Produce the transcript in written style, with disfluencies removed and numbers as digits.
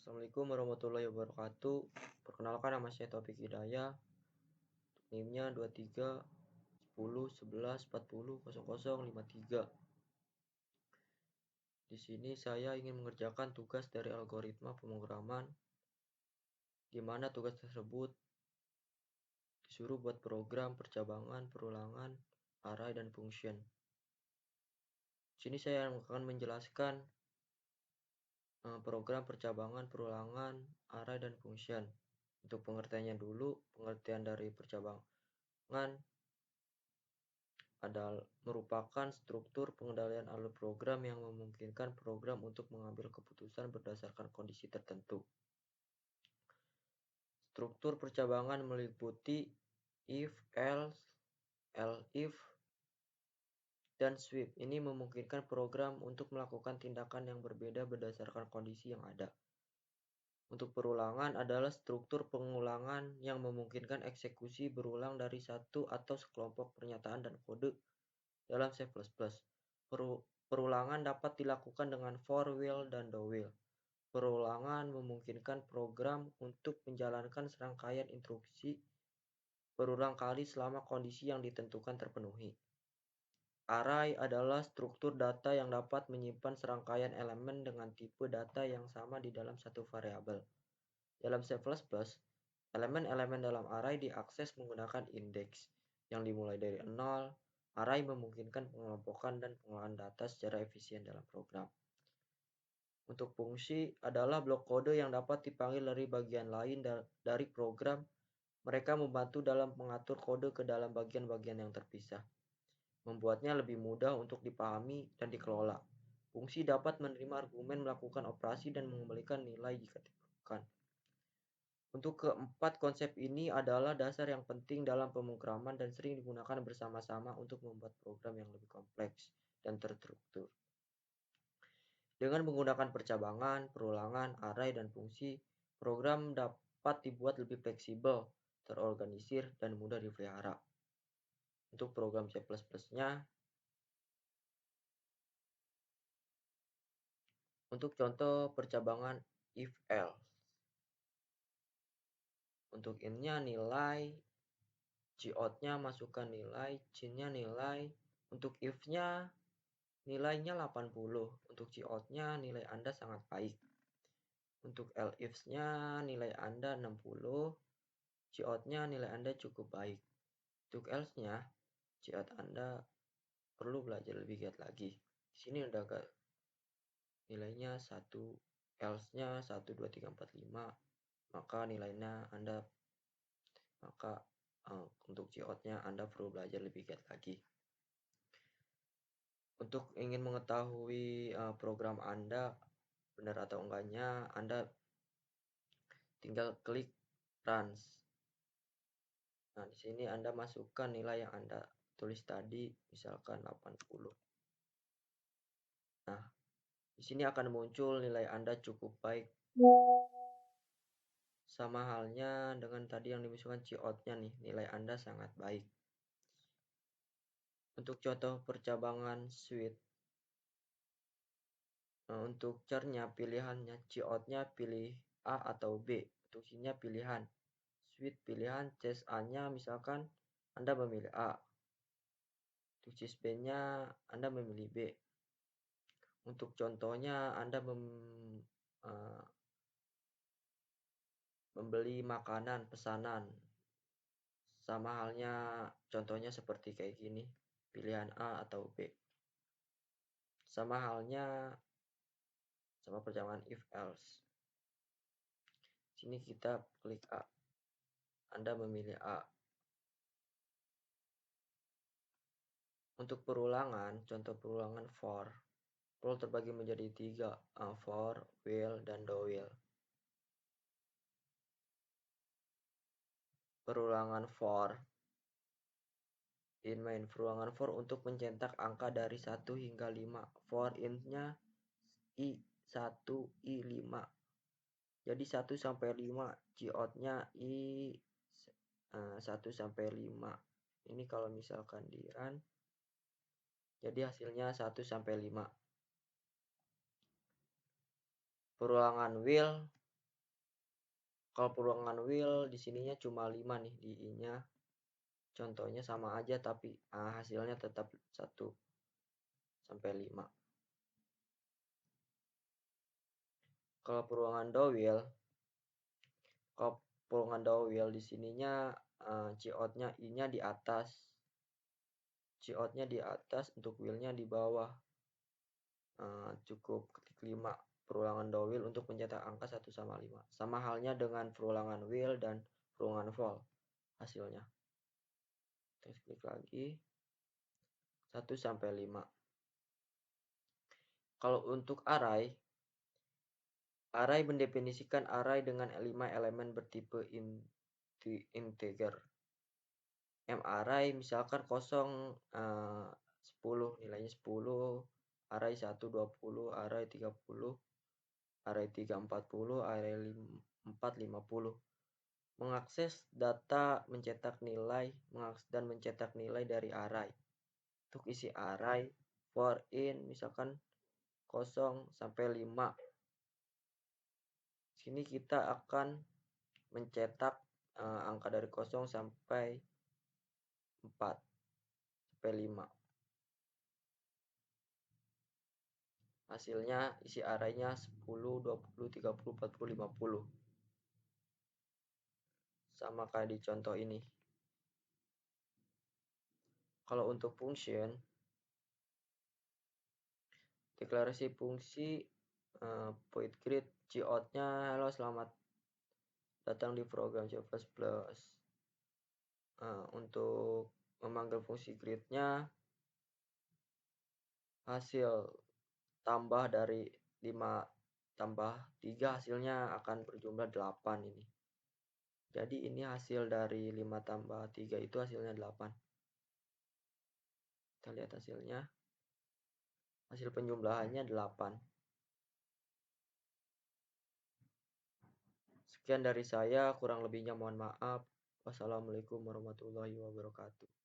Assalamualaikum warahmatullahi wabarakatuh. Perkenalkan, nama saya Taufik Hidayah. NIM-nya 23 10 11 40 0053. Di sini saya ingin mengerjakan tugas dari algoritma pemrograman, di mana tugas tersebut disuruh buat program percabangan, perulangan, array, dan function. Di sini saya akan menjelaskan program percabangan, perulangan, array, dan function. Untuk pengertiannya dulu, pengertian dari percabangan adalah merupakan struktur pengendalian alur program yang memungkinkan program untuk mengambil keputusan berdasarkan kondisi tertentu. Struktur percabangan meliputi if, else, elif, dan sweep. Ini memungkinkan program untuk melakukan tindakan yang berbeda berdasarkan kondisi yang ada. Untuk perulangan adalah struktur pengulangan yang memungkinkan eksekusi berulang dari satu atau sekelompok pernyataan dan kode dalam C++. Perulangan dapat dilakukan dengan for, while, dan do while. Perulangan memungkinkan program untuk menjalankan serangkaian instruksi berulang kali selama kondisi yang ditentukan terpenuhi. Array adalah struktur data yang dapat menyimpan serangkaian elemen dengan tipe data yang sama di dalam satu variabel. Dalam C++, elemen-elemen dalam array diakses menggunakan indeks yang dimulai dari 0. Array memungkinkan pengelompokan dan pengolahan data secara efisien dalam program. Untuk fungsi adalah blok kode yang dapat dipanggil dari bagian lain dari program. Mereka membantu dalam mengatur kode ke dalam bagian-bagian yang terpisah, membuatnya lebih mudah untuk dipahami dan dikelola. Fungsi dapat menerima argumen, melakukan operasi, dan mengembalikan nilai jika diperlukan. Untuk keempat konsep ini adalah dasar yang penting dalam pemrograman dan sering digunakan bersama-sama untuk membuat program yang lebih kompleks dan terstruktur. Dengan menggunakan percabangan, perulangan, array, dan fungsi, program dapat dibuat lebih fleksibel, terorganisir, dan mudah dipelihara. Untuk program C++-nya, untuk contoh percabangan if-else. Untuk in-nya nilai, cout-nya masukkan nilai, cin-nya nilai. Untuk if-nya nilainya 80. Untuk cout-nya nilai Anda sangat baik. Untuk elif-nya nilai Anda 60. Cout-nya nilai Anda cukup baik. Untuk else-nya, cout Anda perlu belajar lebih giat lagi. Di sini udah agak nilainya 1, else-nya 1, 2, 3, 4, 5. Maka nilainya Anda untuk cout-nya Anda perlu belajar lebih giat lagi. Untuk ingin mengetahui program Anda benar atau enggaknya, Anda tinggal klik runs. Nah, di sini Anda masukkan nilai yang Anda tulis tadi, misalkan 80. Nah, di sini akan muncul nilai Anda cukup baik. Sama halnya dengan tadi yang dimasukkan cout-nya nih, nilai Anda sangat baik. Untuk contoh percabangan switch. Untuk char-nya pilihannya, cout-nya pilih A atau B. Untuk C-nya pilihan. Switch pilihan, case A-nya misalkan Anda memilih A. Untuk case B-nya Anda memilih B. Untuk contohnya Anda membeli makanan pesanan. Sama halnya contohnya seperti kayak gini. Pilihan A atau B. Sama halnya sama percabangan if else. Sini kita klik A. Anda memilih A. Untuk perulangan, contoh perulangan for terbagi menjadi 3, for, while, dan do while. Perulangan for in main, perulangan for untuk mencetak angka dari 1 hingga 5. For in-nya I1, I5. Jadi 1 sampai 5, cout-nya I1 sampai 5. Ini kalau misalkan di run, jadi hasilnya 1 sampai 5. Perulangan while Kalau perulangan will di sininya cuma 5 nih di I-nya. Contohnya sama aja tapi hasilnya tetap 1 sampai 5. Kalau perulangan double di sininya Cout-nya I-nya di atas. Cout-nya di atas, untuk will-nya di bawah. Cukup ketik 5 perulangan double untuk mencetak angka 1 sama 5. Sama halnya dengan perulangan will dan perulangan for hasilnya. Terus klik lagi 1 sampai 5. Kalau untuk array mendefinisikan array dengan 5 elemen bertipe integer. Array misalkan 0 10, nilainya 10, array 1 20, array 30, array 3 40, array 4 50. Mengakses data dan mencetak nilai dari array. Untuk isi array for in misalkan 0 sampai 5. Sini kita akan mencetak angka dari 0 sampai 4 sampai 5. Hasilnya isi arraynya 10, 20, 30, 40, 50. Sama kayak di contoh ini. Kalau untuk function, deklarasi fungsi void greet cout-nya halo selamat datang di program C++. Untuk memanggil fungsi greet-nya hasil tambah dari 5 tambah 3 hasilnya akan berjumlah 8 ini. Jadi ini hasil dari 5 tambah 3 itu hasilnya 8. Kita lihat hasilnya. Hasil penjumlahannya 8. Sekian dari saya, kurang lebihnya mohon maaf. Wassalamualaikum warahmatullahi wabarakatuh.